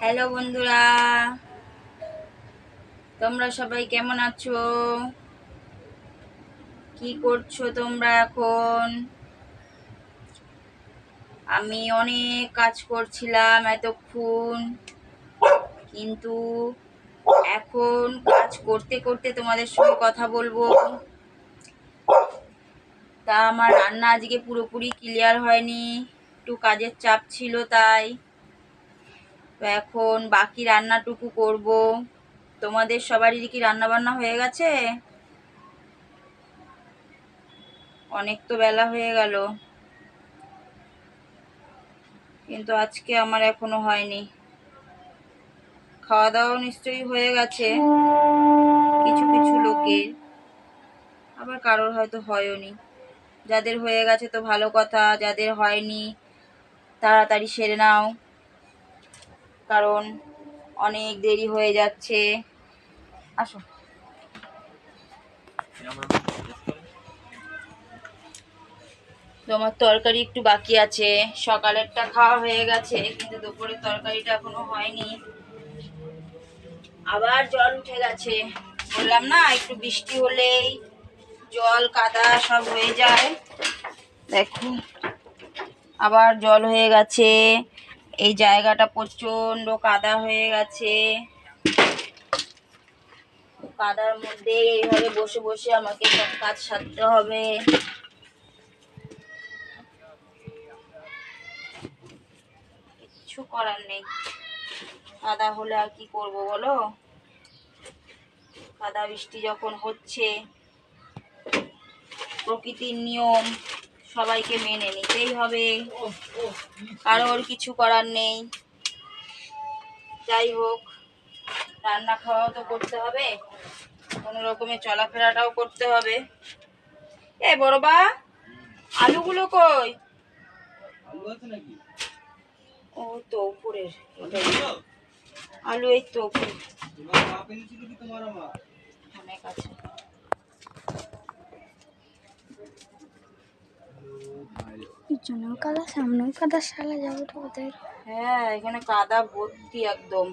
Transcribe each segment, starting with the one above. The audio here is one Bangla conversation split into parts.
হ্যালো বন্ধুরা, তোমরা সবাই কেমন আছো? কি করছো তোমরা এখন? আমি অনেক কাজ করছিলাম এতক্ষণ, কিন্তু এখন কাজ করতে করতে তোমাদের সঙ্গে কথা বলবো। তা আমার রান্না আজকে পুরোপুরি ক্লিয়ার হয়নি, একটু কাজের চাপ ছিল তাই। তো এখন বাকি রান্নাটুকু করব। তোমাদের সবারই কি রান্না বান্না হয়ে গেছে? অনেক তো বেলা হয়ে গেল, কিন্তু আজকে আমার এখনো হয়নি। খাওয়া দাওয়াও নিশ্চয়ই হয়ে গেছে কিছু কিছু লোকের, আবার কারোর হয়তো হয়নি। যাদের হয়ে গেছে তো ভালো কথা, যাদের হয়নি তাড়াতাড়ি সেরে নাও, কারণ অনেক দেরি হয়ে যাচ্ছে। আসো। তোমার তরকারি একটু বাকি আছে, সকালেরটা খাওয়া হয়ে গেছে কিন্তু দুপুরের তরকারিটা এখনো হয়নি। আবার জল উঠে গেছে, বললাম না একটু বৃষ্টি হলেই জল কাদা সব হয়ে যায়। দেখো আবার জল হয়ে গেছে, এই জায়গাটা প্রচন্ড কাদা হয়ে গেছে। কাদার মধ্যে এইভাবে বসে বসে আমাকে সব কাজ সারতে হবে। কিছু করার নেই, কাদা হলে আর কি করব বলো। কাদা বৃষ্টি যখন হচ্ছে, প্রকৃতির নিয়ম, সবাইকে মেনে নিতেই হবে, কারোর কিছু করার নেই। যাই হোক, রান্না খাওয়াও তো করতে হবে, কোনো রকমের চলাফেরাটাও করতে হবে। এ বড়বা, আলুগুলো কই? ও তো উপরের আলু, এই তো উপরে অনেক আছে। পিছনেও কাদা, সামনেও কাদা, শালা যাবো তো ওদের। হ্যাঁ, এখানে কাদা ভর্তি একদম।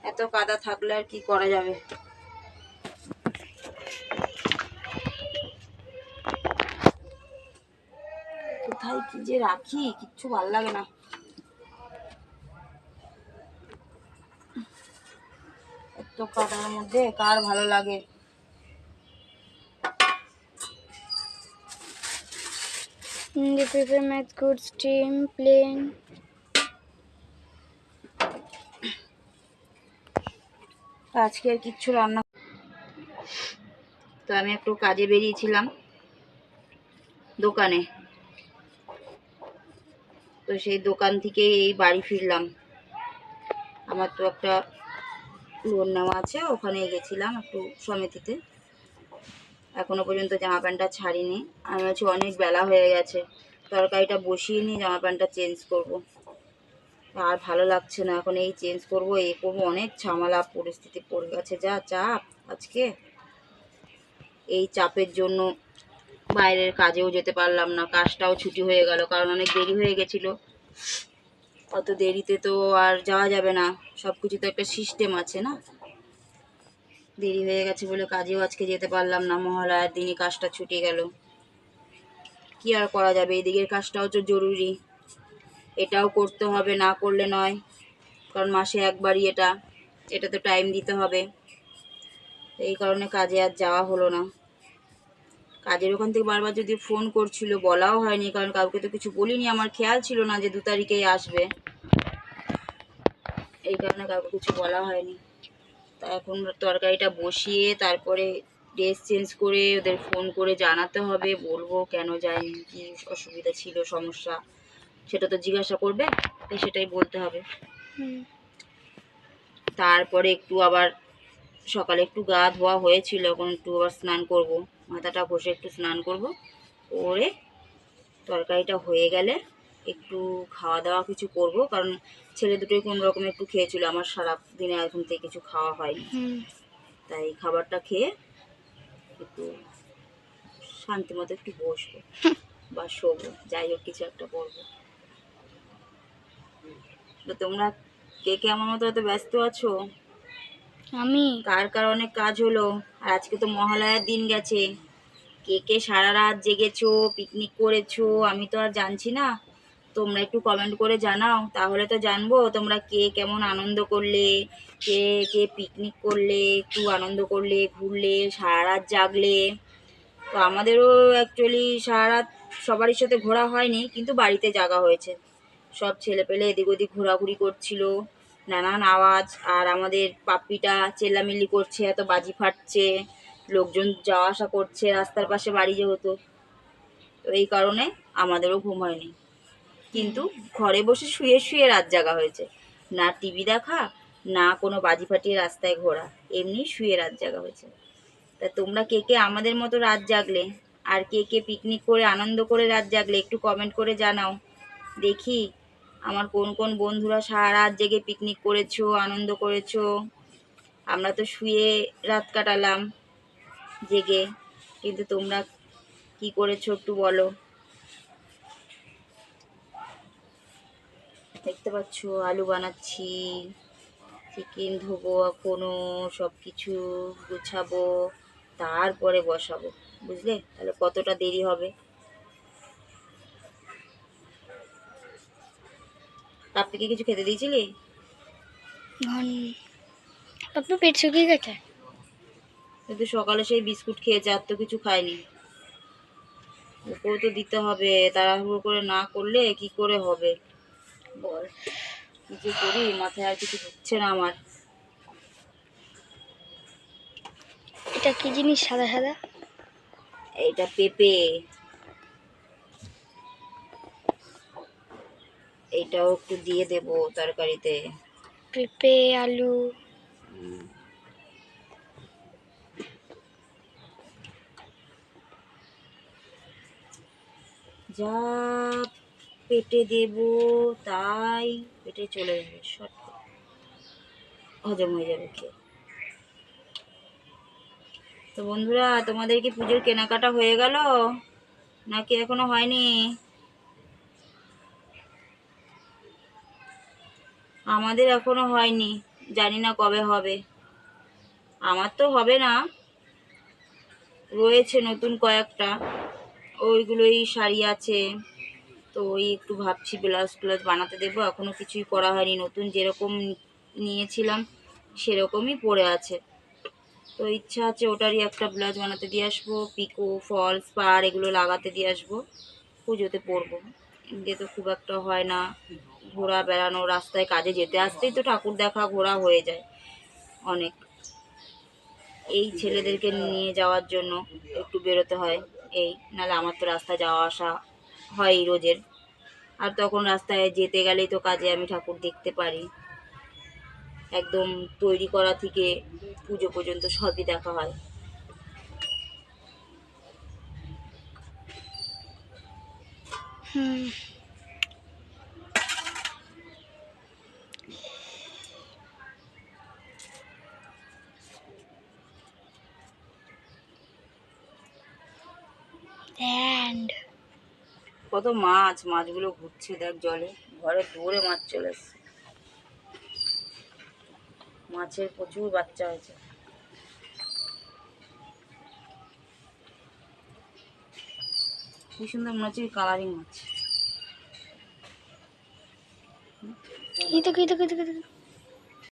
এত কাদা থাকলে আর কি করা যাবে। কোথায় কি যে রাখি কিচ্ছু ভাল লাগে না। এত কাদার মধ্যে কার ভালো লাগে? They prefer math good stream plain. আজকে আর কিচ্ছু রান্না, তো আমি একটু কাজে বেরিয়েছিলাম দোকানে, তো সেই দোকান থেকে এই বাড়ি ফিরলাম। আমার তো একটা লোন নেওয়া আছে, ওখানে গেছিলাম একটু সমিতিতে। এখনো পর্যন্ত জামা প্যান্টটা ছাড়িনি। আমি ভাবছি অনেক বেলা হয়ে গেছে, তরকারিটা বসিয়ে নিয়ে জামা প্যান্টটা চেঞ্জ করব। আর ভালো লাগছে না, এখন এই চেঞ্জ করব এই করবো, অনেক ঝামেলা পরিস্থিতি পড়ে গেছে, যা চাপ আজকে। এই চাপের জন্য বাইরের কাজেও যেতে পারলাম না, কাজটাও ছুটি হয়ে গেল, কারণ অনেক দেরি হয়ে গেছিলো। অত দেরিতে তো আর যাওয়া যাবে না, সব কিছু তো একটা সিস্টেম আছে না। দেরি হয়ে গেছে বলে কাজেও আজকে যেতে পারলাম না, মহালয়ার দিনই কাজটা ছুটে গেল। কি আর করা যাবে, এদিকের কাজটাও তো জরুরি, এটাও করতে হবে, না করলে নয়, কারণ মাসে একবারই এটা, এটা তো টাইম দিতে হবে। এই কারণে কাজে আর যাওয়া হলো না। কাজের ওখান থেকে বারবার যদি ফোন করছিল, বলাও হয়নি, কারণ কাউকে তো কিছু বলিনি, আমার খেয়াল ছিল না যে 2 তারিখেই আসবে, এই কারণে কাউকে কিছু বলা হয়নি। তা এখন তরকারিটা বসিয়ে তারপরে ড্রেস চেঞ্জ করে ওদের ফোন করে জানাতে হবে, বলবো কেন যায়নি, কি অসুবিধা ছিল, সমস্যা, সেটা তো জিজ্ঞাসা করবে, তাই সেটাই বলতে হবে। তারপরে একটু আবার সকালে একটু গা ধোয়া হয়েছিল, এখন একটু আবার স্নান করব, মাথাটা ঘষে একটু স্নান করব, করে তরকারিটা হয়ে গেলে একটু খাওয়া দাওয়া কিছু করব, কারণ ছেলে দুটোই কোনো রকম একটু খেয়েছিল, আমার সারা দিনে এখন থেকে কিছু খাওয়া হয়নি। তাই খাবারটা খেয়ে একটু শান্তি মতো একটু বসবো বা শোবো, যাই হোক কিছু একটা করবো। তো তোমরা কে কে আমার মতো এত ব্যস্ত আছো? আমি কার কার অনেক কাজ হলো, আর আজকে তো মহালয়ার দিন গেছে। কে কে সারা রাত জেগেছো, পিকনিক করেছো, আমি তো আর জানছি না। তোমরা একটু কমেন্ট করে জানাও, তাহলে তো জানবো তোমরা কে কেমন আনন্দ করলে, কে কে পিকনিক করলে, একটু আনন্দ করলে, ঘুরলে, সারা রাত জাগলে। তো আমাদেরও অ্যাকচুয়ালি সারা রাত সবারই সাথে ঘোরা হয়নি, কিন্তু বাড়িতে জাগা হয়েছে। সব ছেলেপেলে এদিক ওদিক ঘোরাঘুরি করছিল, নানান আওয়াজ। আর আমাদের পাপ্পিটা চেল্লামিল্লি করছে, এত বাজি ফাটছে, লোকজন যাওয়া আসা করছে রাস্তার পাশে বাড়ি যেহেতু। তো এই কারণে আমাদেরও ঘুম হয়নি, কিন্তু ঘরে বসে শুয়ে শুয়ে রাত জাগা হয়েছে। না টিভি দেখা, না কোনো বাজি ফাটিয়ে রাস্তায় ঘোরা, এমনি শুয়ে রাত জাগা হয়েছে। তা তোমরা কে কে আমাদের মতো রাত জাগলে, আর কে কে পিকনিক করে আনন্দ করে রাত জাগলে, একটু কমেন্ট করে জানাও। দেখি আমার কোন কোন বন্ধুরা সারা রাত জেগে পিকনিক করেছো, আনন্দ করেছো। আমরা তো শুয়ে রাত কাটালাম জেগে, কিন্তু তোমরা কি করেছো একটু বলো। দেখতে পাচ্ছ আলু বানাচ্ছি, চিকেন ধোবো এখনো, সব কিছু গুছাবো, তারপরে বসাবো। বুঝলে তাহলে কতটা দেরি হবে। পাপ্পিকে কিছু খেতে দিয়েছিলি? ঘন পাপ্পা পেট শুকিয়ে গেছে। কিন্তু সকালে সেই বিস্কুট খেয়েছে, আর তো কিছু খায়নি। ওকেও তো দিতে হবে, তাড়াহুড়ো করে না করলে কি করে হবে বল। কি যে করি, মাথায় আর কিছু ঢুকছে না আমার। এটা কি জিনিস সাদা সাদা? এইটা পেঁপে, এইটাও একটু দিয়ে দেবো তরকারিতে। পেঁপে আলু। যা পেটে দেব তাই পেটে চলে যাবে, শর্ট হজম হয়ে যাবে খেয়ে। তো বন্ধুরা, তোমাদের কি পুজোর কেনাকাটা হয়ে গেল, নাকি এখনো হয়নি? আমাদের এখনো হয়নি, জানি না কবে হবে। আমার তো হবে না, রয়েছে নতুন কয়েকটা, ওইগুলোই শাড়ি আছে। তো ওই একটু ভাবছি ব্লাউজ ট্লাউজ বানাতে দেবো, এখনো কিছুই করা হয়নি। নতুন যেরকম নিয়েছিলাম সেরকমই পড়ে আছে। তো ইচ্ছা আছে ওটারই একটা ব্লাউজ বানাতে দিয়ে আসবো, পিকো ফলস পাড় এগুলো লাগাতে দিয়ে আসবো, পুজোতে পরবো। এমনি তো খুব একটা হয় না ঘোরা বেড়ানো, রাস্তায় কাজে যেতে আসতেই তো ঠাকুর দেখা ঘোরা হয়ে যায় অনেক। এই ছেলেদেরকে নিয়ে যাওয়ার জন্য একটু বেরোতে হয়, এই নাহলে আমার তো রাস্তায় যাওয়া আসা হয় রোজের। আর তখন রাস্তায় যেতে গেলেই তো কাজে আমি ঠাকুর দেখতে পারি, একদম তৈরি করা থেকে পুজো পর্যন্ত সবই দেখা হয়। হুম। And কত মাছ, মাছগুলো ঘুরছে দেখ জলে, ঘরে দৌড়ে মাছ চলে এসছে। মাছের প্রচুর বাচ্চা হয়েছে। কি সুন্দর মনে হচ্ছে কালারিং মাছ। এই তো